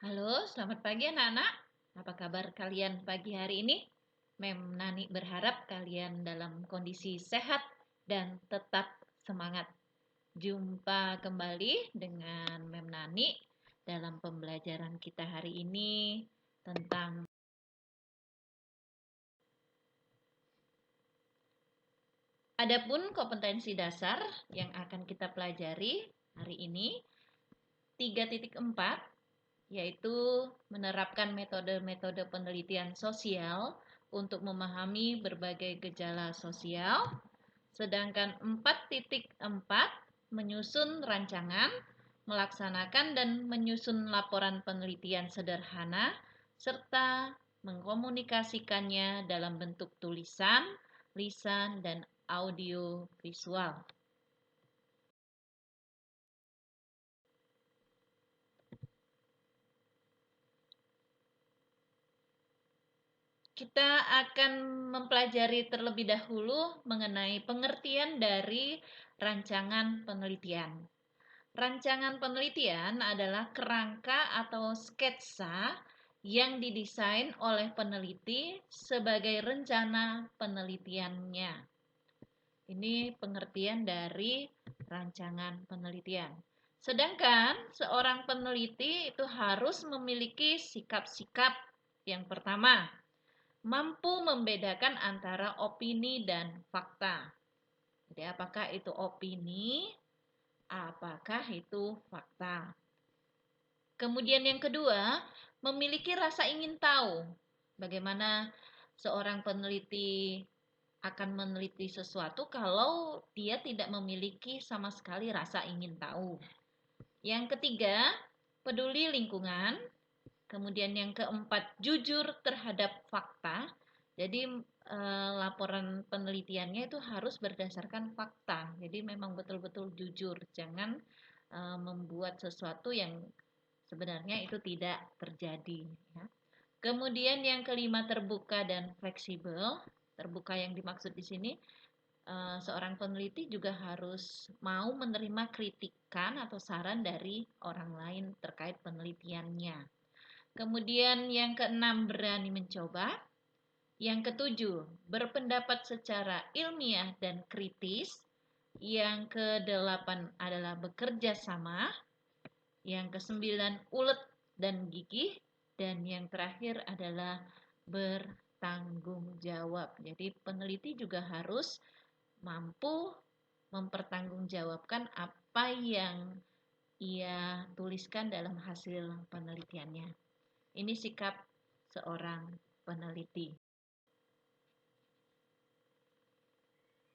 Halo, selamat pagi anak-anak. Apa kabar kalian pagi hari ini? Mem Nani berharap kalian dalam kondisi sehat dan tetap semangat. Jumpa kembali dengan Mem Nani dalam pembelajaran kita hari ini tentang adapun kompetensi dasar yang akan kita pelajari hari ini 3.4, yaitu menerapkan metode-metode penelitian sosial untuk memahami berbagai gejala sosial. Sedangkan 4.4 menyusun rancangan, melaksanakan dan menyusun laporan penelitian sederhana serta mengkomunikasikannya dalam bentuk tulisan, lisan, dan audio visual. Kita akan mempelajari terlebih dahulu mengenai pengertian dari rancangan penelitian. Rancangan penelitian adalah kerangka atau sketsa yang didesain oleh peneliti sebagai rencana penelitiannya. Ini pengertian dari rancangan penelitian. Sedangkan seorang peneliti itu harus memiliki sikap-sikap. Yang pertama, mampu membedakan antara opini dan fakta. Jadi apakah itu opini, apakah itu fakta. Kemudian yang kedua, memiliki rasa ingin tahu. Bagaimana seorang peneliti akan meneliti sesuatu kalau dia tidak memiliki sama sekali rasa ingin tahu. Yang ketiga, peduli lingkungan. Kemudian yang keempat, jujur terhadap fakta. Jadi laporan penelitiannya itu harus berdasarkan fakta. Jadi memang betul-betul jujur. Jangan membuat sesuatu yang sebenarnya itu tidak terjadi. Ya. Kemudian yang kelima, terbuka dan fleksibel. Terbuka yang dimaksud di sini, seorang peneliti juga harus mau menerima kritikan atau saran dari orang lain terkait penelitiannya. Kemudian yang keenam, berani mencoba. Yang ketujuh, berpendapat secara ilmiah dan kritis. Yang kedelapan adalah bekerja sama. Yang kesembilan, ulet dan gigih. Dan yang terakhir adalah bertanggung jawab. Jadi peneliti juga harus mampu mempertanggungjawabkan apa yang ia tuliskan dalam hasil penelitiannya. Ini sikap seorang peneliti.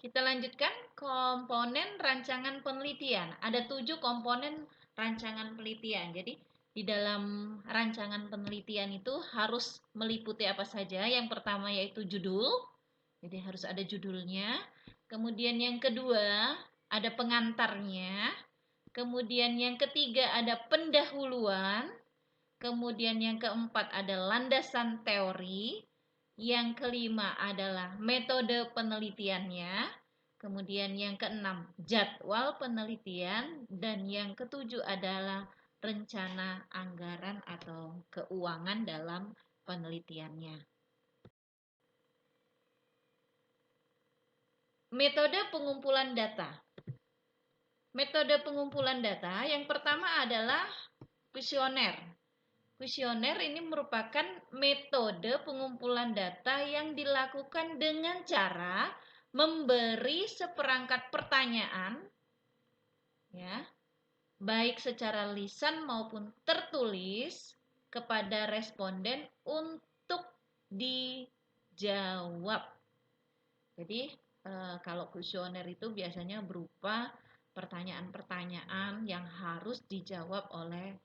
Kita lanjutkan komponen rancangan penelitian. Ada 7 komponen rancangan penelitian. Jadi di dalam rancangan penelitian itu harus meliputi apa saja. Yang pertama yaitu judul. Jadi harus ada judulnya. Kemudian yang kedua ada pengantarnya. Kemudian yang ketiga ada pendahuluan. Kemudian yang keempat ada landasan teori. Yang kelima adalah metode penelitiannya. Kemudian yang keenam jadwal penelitian. Dan yang ketujuh adalah rencana anggaran atau keuangan dalam penelitiannya. Metode pengumpulan data. Metode pengumpulan data yang pertama adalah kuesioner. Kuesioner ini merupakan metode pengumpulan data yang dilakukan dengan cara memberi seperangkat pertanyaan, ya, baik secara lisan maupun tertulis kepada responden untuk dijawab. Jadi kalau kuesioner itu biasanya berupa pertanyaan-pertanyaan yang harus dijawab oleh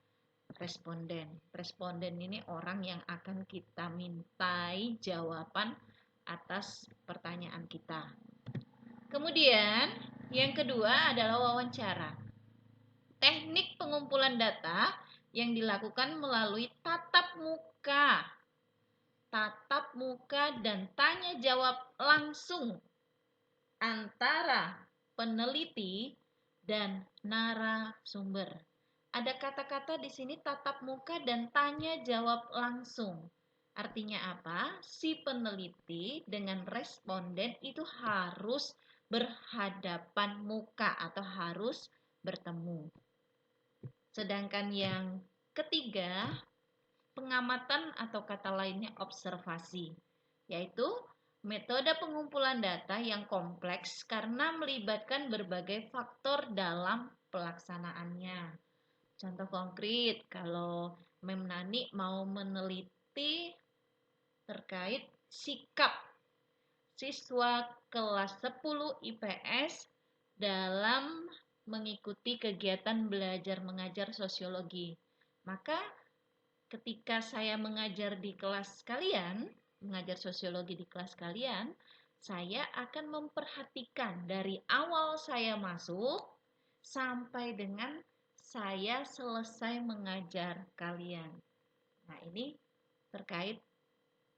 responden. Responden ini orang yang akan kita mintai jawaban atas pertanyaan kita. Kemudian yang kedua adalah wawancara. Teknik pengumpulan data yang dilakukan melalui tatap muka dan tanya jawab langsung antara peneliti dan narasumber. ada kata-kata di sini tatap muka dan tanya jawab langsung. Artinya apa? Si peneliti dengan responden itu harus berhadapan muka atau harus bertemu. Sedangkan yang ketiga, pengamatan atau kata lainnya observasi, yaitu metode pengumpulan data yang kompleks karena melibatkan berbagai faktor dalam pelaksanaannya. Contoh konkret, kalau Mem Nani mau meneliti terkait sikap siswa kelas 10 IPS dalam mengikuti kegiatan belajar mengajar sosiologi. Maka ketika saya mengajar di kelas kalian, mengajar sosiologi di kelas kalian, saya akan memperhatikan dari awal saya masuk sampai dengan saya selesai mengajar kalian. Nah, ini terkait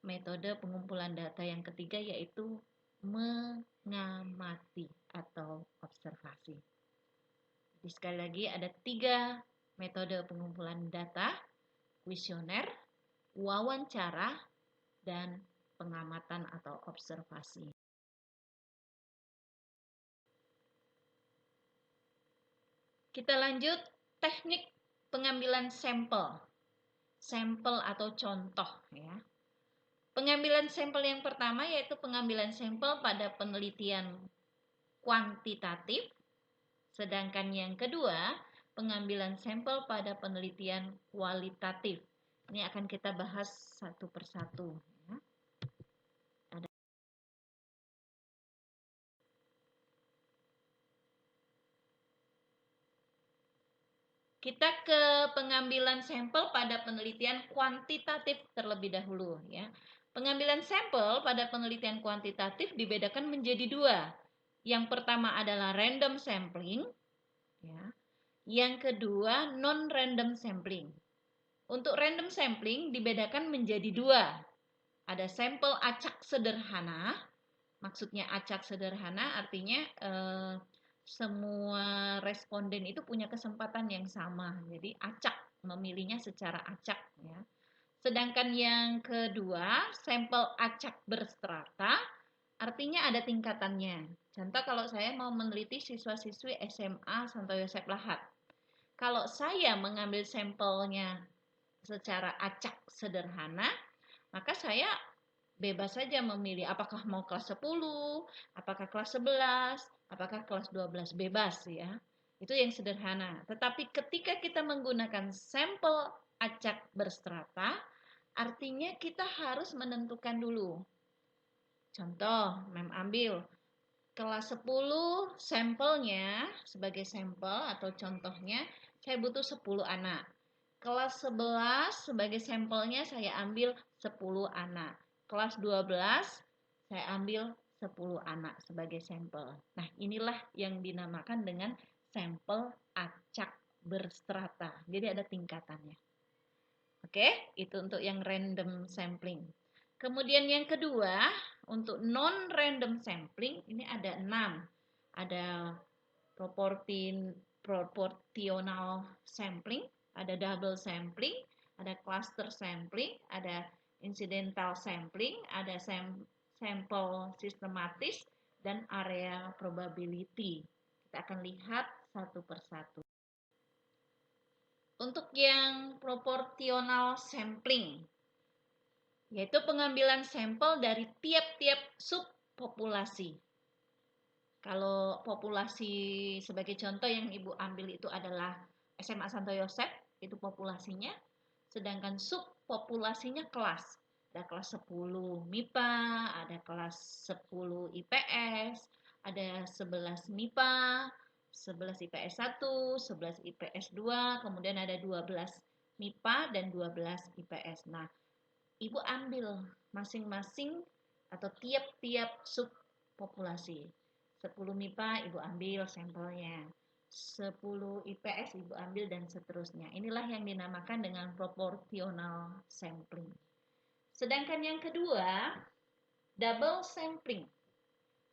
metode pengumpulan data yang ketiga, yaitu mengamati atau observasi. Jadi sekali lagi ada 3 metode pengumpulan data: kuesioner, wawancara, dan pengamatan atau observasi. Kita lanjut teknik pengambilan sampel. Sampel atau contoh ya. Pengambilan sampel yang pertama yaitu pengambilan sampel pada penelitian kuantitatif. Sedangkan yang kedua, pengambilan sampel pada penelitian kualitatif. Ini akan kita bahas satu persatu. Kita ke pengambilan sampel pada penelitian kuantitatif terlebih dahulu ya. Pengambilan sampel pada penelitian kuantitatif dibedakan menjadi 2. Yang pertama adalah random sampling ya. Yang kedua non-random sampling. Untuk random sampling dibedakan menjadi 2. Ada sampel acak sederhana. Maksudnya acak sederhana artinya semua responden itu punya kesempatan yang sama. Jadi acak, memilihnya secara acak ya. Sedangkan yang kedua, sampel acak berstrata, artinya ada tingkatannya. Contoh kalau saya mau meneliti siswa-siswi SMA Santo Yosep Lahat. Kalau saya mengambil sampelnya secara acak sederhana, maka saya bebas saja memilih apakah mau kelas 10, apakah kelas 11, apakah kelas 12, bebas ya. Itu yang sederhana. Tetapi ketika kita menggunakan sampel acak berstrata, artinya kita harus menentukan dulu. Contoh, Mem ambil kelas 10 sampelnya sebagai sampel atau contohnya saya butuh 10 anak. Kelas 11 sebagai sampelnya saya ambil 10 anak. Kelas 12 saya ambil 10 anak sebagai sampel. Nah, inilah yang dinamakan dengan sampel acak berstrata. Jadi ada tingkatannya. Oke, itu untuk yang random sampling. Kemudian yang kedua, untuk non-random sampling ini ada 6. Ada proportional sampling, ada double sampling, ada cluster sampling, ada incidental sampling, ada sampel sistematis, dan area probability. Kita akan lihat satu persatu. Untuk yang proportional sampling, yaitu pengambilan sampel dari tiap-tiap subpopulasi. Kalau populasi sebagai contoh yang Ibu ambil itu adalah SMA Santo Yosep, itu populasinya. Sedangkan subpopulasinya kelas. Ada kelas 10 MIPA, ada kelas 10 IPS, ada 11 MIPA, 11 IPS 1, 11 IPS 2, kemudian ada 12 MIPA dan 12 IPS. Nah, Ibu ambil masing-masing atau tiap-tiap subpopulasi. 10 MIPA Ibu ambil sampelnya, 10 IPS Ibu ambil, dan seterusnya. Inilah yang dinamakan dengan proportional sampling. Sedangkan yang kedua, double sampling.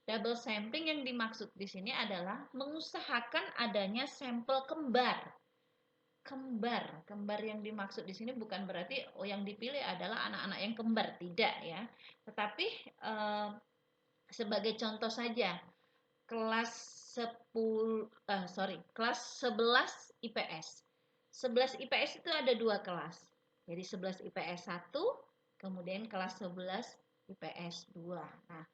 Double sampling yang dimaksud di sini adalah mengusahakan adanya sampel kembar kembar. Kembar yang dimaksud di sini bukan berarti yang dipilih adalah anak-anak yang kembar, tidak ya. Tetapi sebagai contoh saja, kelas 11 IPS. 11 IPS itu ada 2 kelas. Jadi 11 IPS 1, kemudian kelas 11 IPS 2. Nah,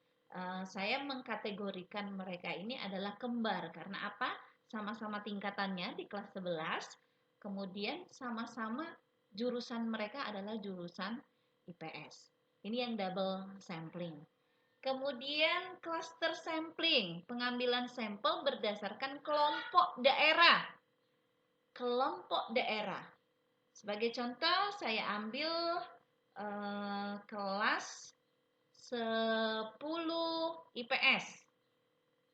saya mengkategorikan mereka ini adalah kembar karena apa? Sama-sama tingkatannya di kelas 11, kemudian sama-sama jurusan mereka adalah jurusan IPS. Ini yang double sampling. Kemudian cluster sampling, pengambilan sampel berdasarkan kelompok daerah. Kelompok daerah. Sebagai contoh, saya ambil kelas 10 IPS.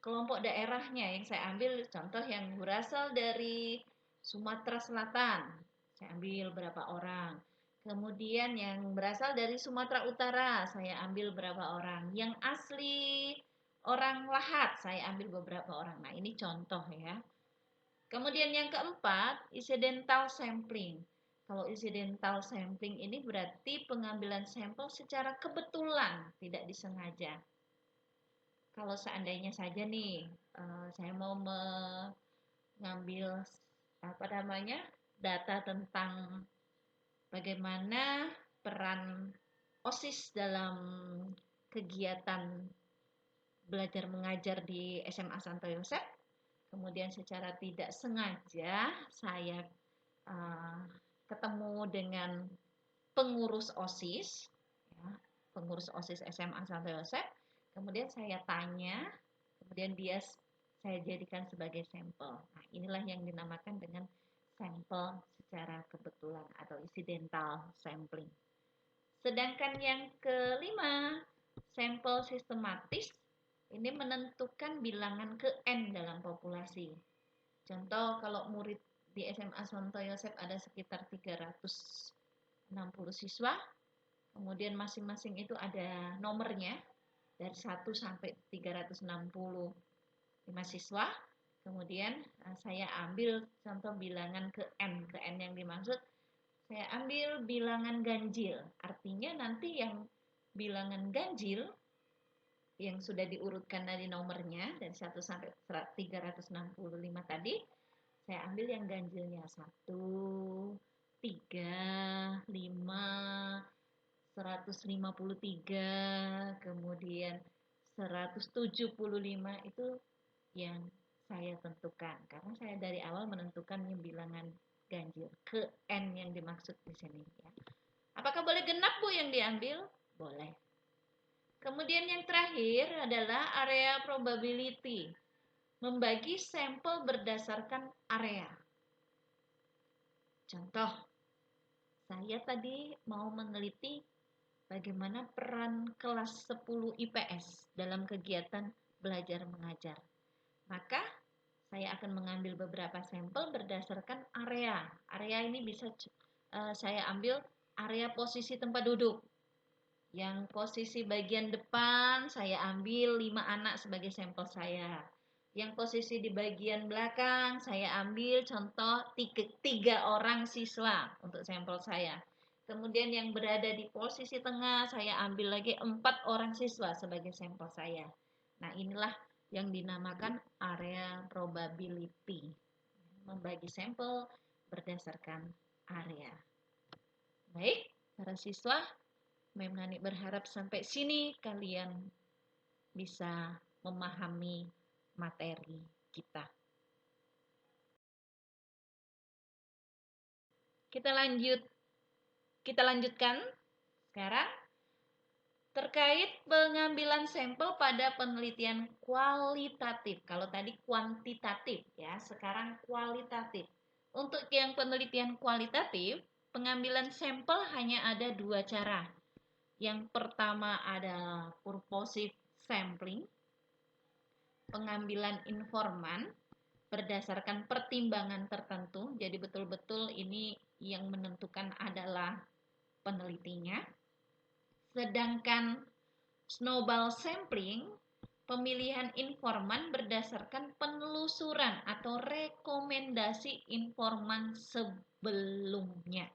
Kelompok daerahnya yang saya ambil contoh yang berasal dari Sumatera Selatan. Saya ambil berapa orang. Kemudian yang berasal dari Sumatera Utara, saya ambil berapa orang. Yang asli orang Lahat, saya ambil beberapa orang. Nah, ini contoh ya. Kemudian yang keempat, incidental sampling. Kalau incidental sampling ini berarti pengambilan sampel secara kebetulan, tidak disengaja. Kalau seandainya saja nih, saya mau mengambil data tentang bagaimana peran OSIS dalam kegiatan belajar mengajar di SMA Santo Yosep. Kemudian secara tidak sengaja saya ketemu dengan pengurus OSIS, ya, pengurus OSIS SMA Santo Yosep. Kemudian saya tanya, kemudian saya jadikan sebagai sampel. Nah, inilah yang dinamakan dengan sampel secara kebetulan atau incidental sampling. Sedangkan yang kelima, sampel sistematis, ini menentukan bilangan ke N dalam populasi. Contoh kalau murid di SMA Santo Yosep ada sekitar 360 siswa, kemudian masing-masing itu ada nomornya dari 1 sampai 365 siswa. Kemudian saya ambil contoh bilangan ke N yang dimaksud saya ambil bilangan ganjil. Artinya nanti yang bilangan ganjil yang sudah diurutkan dari nomornya dari 1 sampai 365 tadi, saya ambil yang ganjilnya 1, 3, 5, 153, kemudian 175 itu yang saya tentukan karena saya dari awal menentukan yang bilangan ganjil ke N yang dimaksud di sini ya. Apakah boleh genap Bu yang diambil? Boleh. Kemudian yang terakhir adalah area probability. Membagi sampel berdasarkan area. Contoh, saya tadi mau meneliti bagaimana peran kelas 10 IPS dalam kegiatan belajar mengajar. Maka saya akan mengambil beberapa sampel berdasarkan area. Area ini bisa saya ambil area posisi tempat duduk. Yang posisi bagian depan saya ambil 5 anak sebagai sampel saya. Yang posisi di bagian belakang saya ambil contoh 3 orang siswa untuk sampel saya. Kemudian yang berada di posisi tengah saya ambil lagi 4 orang siswa sebagai sampel saya. Nah, inilah yang dinamakan area probability. Membagi sampel berdasarkan area. Baik, para siswa, Mem Nani berharap sampai sini kalian bisa memahami materi kita. Kita lanjutkan sekarang terkait pengambilan sampel pada penelitian kualitatif. Kalau tadi kuantitatif ya, sekarang kualitatif. Untuk yang penelitian kualitatif, pengambilan sampel hanya ada 2 cara. Yang pertama adalah purposive sampling, pengambilan informan berdasarkan pertimbangan tertentu. Jadi betul-betul ini yang menentukan adalah penelitinya. Sedangkan snowball sampling Pemilihan informan berdasarkan penelusuran atau rekomendasi informan sebelumnya.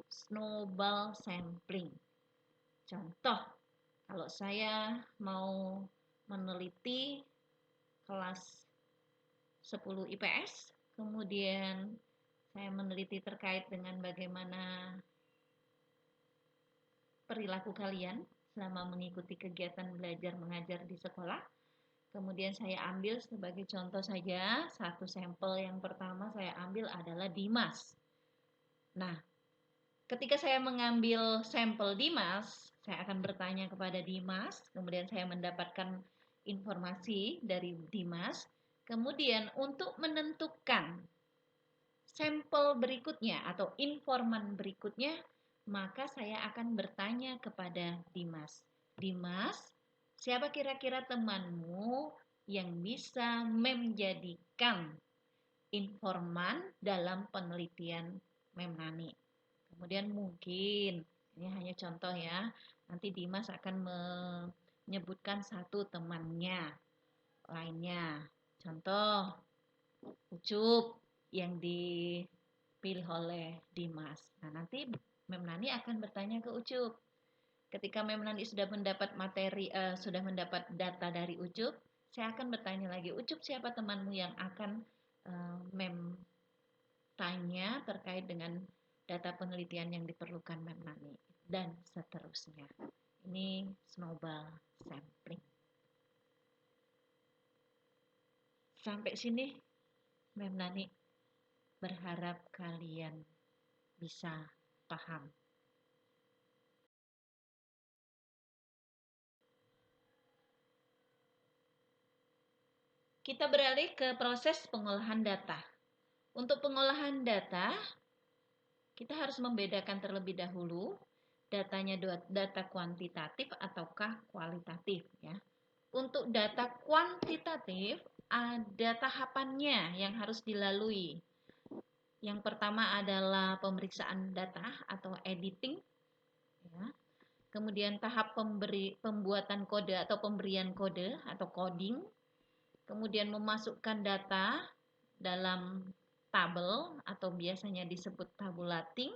Snowball sampling. Contoh, kalau saya mau meneliti kelas 10 IPS, kemudian saya meneliti terkait dengan bagaimana perilaku kalian selama mengikuti kegiatan belajar mengajar di sekolah. Kemudian saya ambil sebagai contoh saja, satu sampel yang pertama saya ambil adalah Dimas. Nah, ketika saya mengambil sampel Dimas, saya akan bertanya kepada Dimas, kemudian saya mendapatkan informasi dari Dimas. Kemudian untuk menentukan sampel berikutnya atau informan berikutnya, maka saya akan bertanya kepada Dimas. Dimas, siapa kira-kira temanmu yang bisa menjadikan informan dalam penelitian Memnani? Kemudian mungkin, ini hanya contoh ya, nanti Dimas akan menyebutkan satu temannya lainnya. Contoh, Ucup yang dipilih oleh Dimas. Nah, nanti Memnani akan bertanya ke Ucup. Ketika Memnani sudah mendapat sudah mendapat data dari Ucup, saya akan bertanya lagi, Ucup siapa temanmu yang akan Mem tanya terkait dengan data penelitian yang diperlukan Memnani, dan seterusnya. Ini snowball sampling. Sampai sini Memnani berharap kalian bisa paham. Kita beralih ke proses pengolahan data. Untuk pengolahan data, kita harus membedakan terlebih dahulu datanya data kuantitatif ataukah kualitatif ya. Untuk data kuantitatif ada tahapannya yang harus dilalui. Yang pertama adalah pemeriksaan data atau editing ya. Kemudian tahap pembuatan kode atau pemberian kode atau coding. Kemudian memasukkan data dalam tabel atau biasanya disebut tabulating.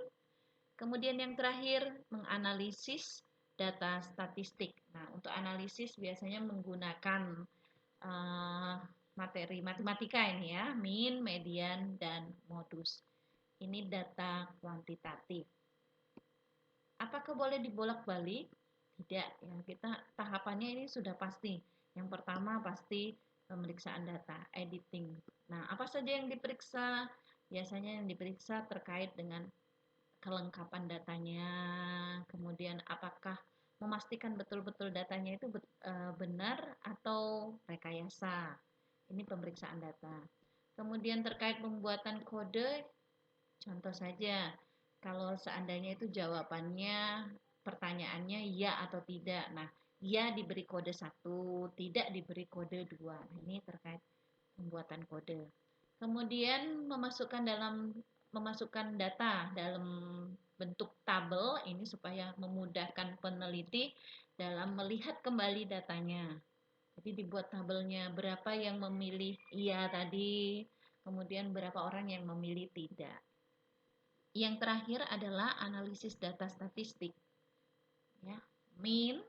Kemudian yang terakhir menganalisis data statistik. Nah, untuk analisis biasanya menggunakan materi matematika ini ya, mean, median, dan modus. Ini data kuantitatif. Apakah boleh dibolak-balik? Tidak, ya. Kita tahapannya ini sudah pasti. Yang pertama pasti pemeriksaan data, editing. Nah, apa saja yang diperiksa? Biasanya yang diperiksa terkait dengan kelengkapan datanya, kemudian apakah memastikan betul-betul datanya itu benar atau rekayasa. Ini pemeriksaan data. Kemudian terkait pembuatan kode, contoh saja, kalau seandainya itu jawabannya, pertanyaannya ya atau tidak. Nah, ya diberi kode 1, tidak diberi kode 2. Nah, ini terkait pembuatan kode. Kemudian memasukkan data dalam bentuk tabel ini supaya memudahkan peneliti dalam melihat kembali datanya. Jadi dibuat tabelnya berapa yang memilih iya tadi, kemudian berapa orang yang memilih tidak. Yang terakhir adalah analisis data statistik. Ya, mean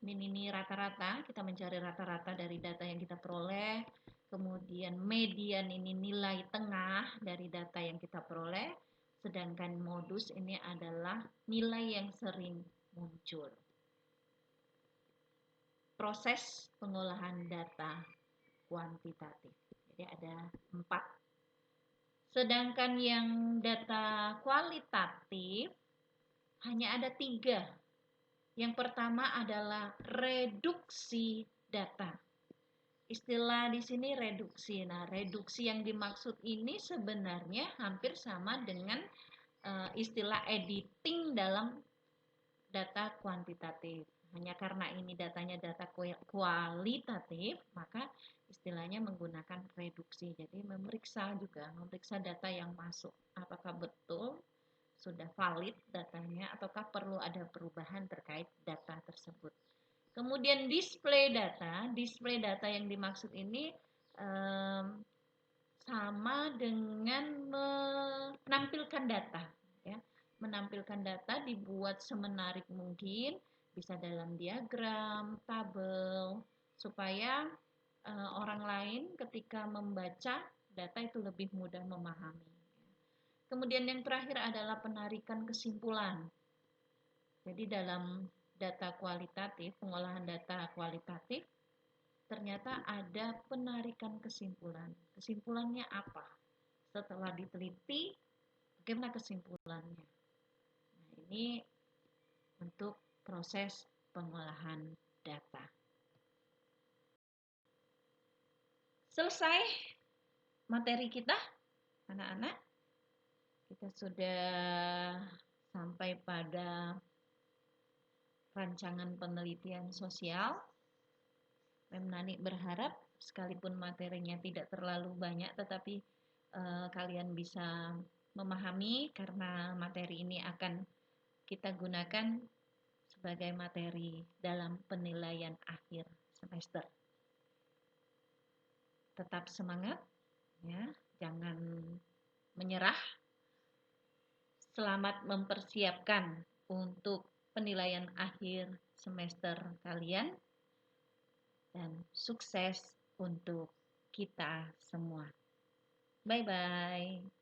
ini rata-rata, kita mencari rata-rata dari data yang kita peroleh. Kemudian median ini nilai tengah dari data yang kita peroleh. Sedangkan modus ini adalah nilai yang sering muncul. Proses pengolahan data kuantitatif. Jadi ada 4. Sedangkan yang data kualitatif hanya ada 3. Yang pertama adalah reduksi data. Istilah di sini reduksi. Nah, reduksi yang dimaksud ini sebenarnya hampir sama dengan istilah editing dalam data kuantitatif. Hanya karena ini datanya data kualitatif, maka istilahnya menggunakan reduksi. Jadi memeriksa data yang masuk. Apakah betul sudah valid datanya ataukah perlu ada perubahan terkait data tersebut. Kemudian display data yang dimaksud ini sama dengan menampilkan data, ya. Menampilkan data dibuat semenarik mungkin, bisa dalam diagram, tabel, supaya orang lain ketika membaca data itu lebih mudah memahami. Kemudian yang terakhir adalah penarikan kesimpulan. Jadi dalam data kualitatif, pengolahan data kualitatif, ternyata ada penarikan kesimpulan. Kesimpulannya apa? Setelah diteliti, bagaimana kesimpulannya? Nah, ini untuk proses pengolahan data. Selesai materi kita, anak-anak. Kita sudah sampai pada rancangan penelitian sosial. Nani berharap sekalipun materinya tidak terlalu banyak, tetapi kalian bisa memahami karena materi ini akan kita gunakan sebagai materi dalam penilaian akhir semester. Tetap semangat, ya, jangan menyerah. Selamat mempersiapkan untuk penilaian akhir semester kalian. Dan sukses untuk kita semua. Bye-bye.